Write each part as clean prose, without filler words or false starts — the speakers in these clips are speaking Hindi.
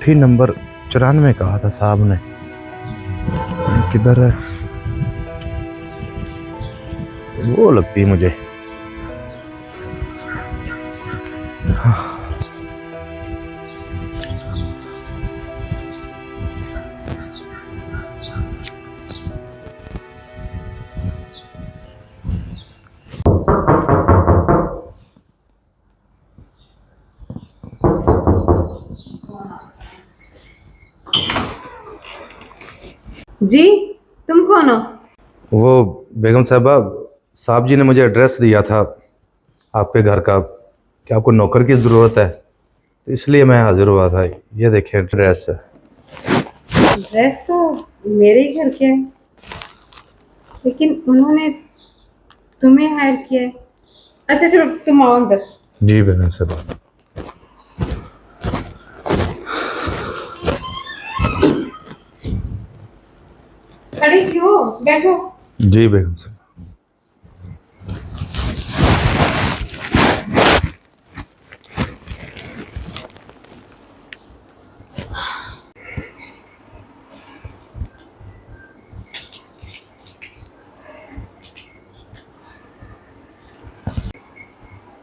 भी नंबर 94 कहा था साहब ने। किधर है वो, लगती है मुझे। जी, तुम कौन हो? वो बेगम साहबा, साहब जी ने मुझे एड्रेस दिया था आपके घर का कि आपको नौकर की ज़रूरत है, तो इसलिए मैं हाजिर हुआ था। ये देखिए एड्रेस है। ड्रेस तो मेरे ही घर के है, लेकिन उन्होंने तुम्हें हायर किया है। अच्छा चलो तुम आओ अंदर। जी बेगम साहबा। खड़ी क्यों हो? बैठो। जी बेगम साहबा।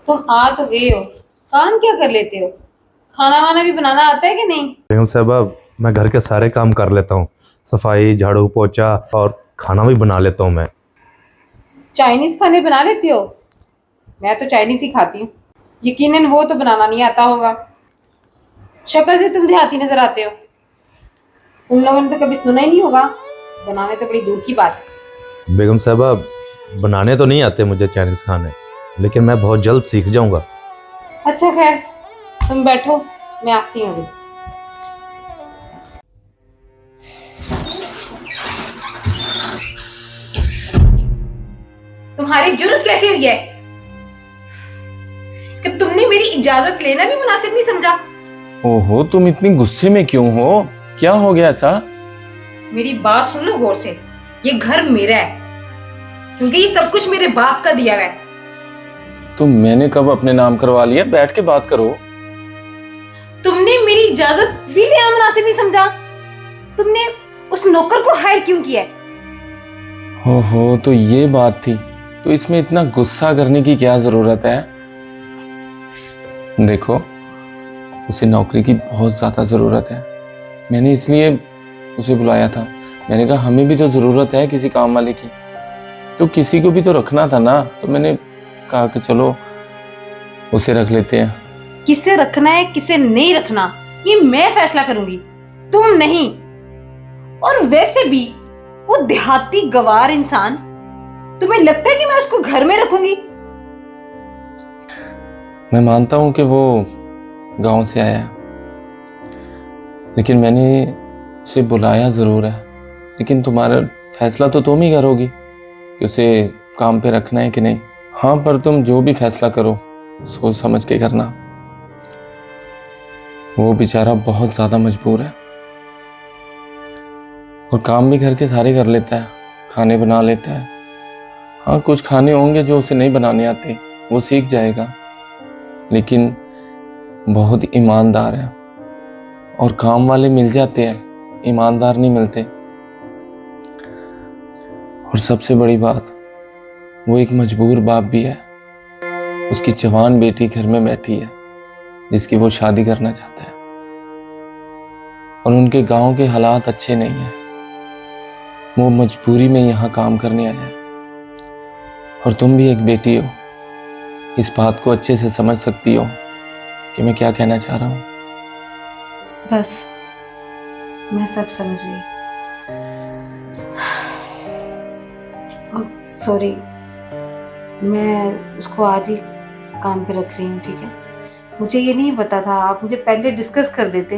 तुम आ तो गए हो, काम क्या कर लेते हो? खाना वाना भी बनाना आता है कि नहीं? बेगम साहबा, मैं घर के सारे काम कर लेता हूँ, सफाई, झाड़ू पोछा और खाना भी बना लेता हूँ मैं। चाइनीज खाने बना लेते हो? मैं तो चाइनीज ही खाती हूँ। यकीनन वो तो बनाना नहीं आता होगा। शक्ल से तुम देहाती नजर आते हो। उन लोगों ने तो कभी सुना ही नहीं होगा, बनाने तो बड़ी दूर की बात है। बेगम साहबा, बनाने तो नहीं आते मुझे चाइनीज़ खाने, लेकिन मैं बहुत जल्द सीख जाऊंगा। अच्छा खैर, तुम बैठो, मैं आती हूँ अभी। तुम्हारी जरूरत कैसी हुई है कि तुमने मेरी इजाजत लेना भी मुनासिब नहीं समझा? ओहो, तुम इतनी गुस्से में क्यों हो? क्या हो गया ऐसा? मेरी बात सुन लो गौर से। ये घर मेरा है, क्योंकि ये सब कुछ मेरे बाप का दिया हुआ है। तो मैंने कब अपने नाम करवा लिया? बैठ के बात करो। तुमने मेरी इजाजत भी लेना मुनासिब नहीं समझा। तुमने उस नौकर को हायर क्यों किया है? ओहो, तो ये बात थी। तो इसमें इतना गुस्सा करने की क्या जरूरत है? देखो, उसे नौकरी की बहुत ज्यादा जरूरत है। मैंने इसलिए उसे बुलाया था। मैंने कहा हमें भी तो जरूरत है किसी काम वाले की, तो किसी को भी तो रखना था ना। तो मैंने कहा कि चलो उसे रख लेते हैं। किसे रखना है किसे नहीं रखना, ये मैं फैसला करूंगी, तुम नहीं। और वैसे भी वो देहाती गवार इंसान, तुम्हें लगता है कि मैं उसको घर में रखूंगी? मैं मानता हूं कि वो गांव से आया है, लेकिन मैंने उसे बुलाया ज़रूर है। लेकिन तुम्हारा फैसला तो तुम ही करोगी कि उसे काम पे रखना है कि नहीं। हाँ, पर तुम जो भी फैसला करो सोच समझ के करना। वो बेचारा बहुत ज़्यादा मजबूर है और काम भी घर के सारे कर लेता है, खाने बना लेता है। हाँ, कुछ खाने होंगे जो उसे नहीं बनाने आते, वो सीख जाएगा। लेकिन बहुत ईमानदार है, और काम वाले मिल जाते हैं, ईमानदार नहीं मिलते। और सबसे बड़ी बात, वो एक मजबूर बाप भी है। उसकी जवान बेटी घर में बैठी है जिसकी वो शादी करना चाहता है, और उनके गांव के हालात अच्छे नहीं हैं। वो मजबूरी में यहाँ काम करने आया है। और तुम भी एक बेटी हो, इस बात को अच्छे से समझ सकती हो कि मैं क्या कहना चाह रहा हूँ। बस, मैं सब समझ गई। सॉरी, मैं उसको आज ही काम पे रख रही हूँ, ठीक है? मुझे ये नहीं पता था, आप मुझे पहले डिस्कस कर देते।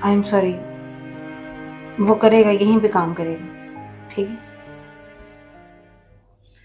I am sorry. वो करेगा, यहीं पे काम करेगा, ठीक है?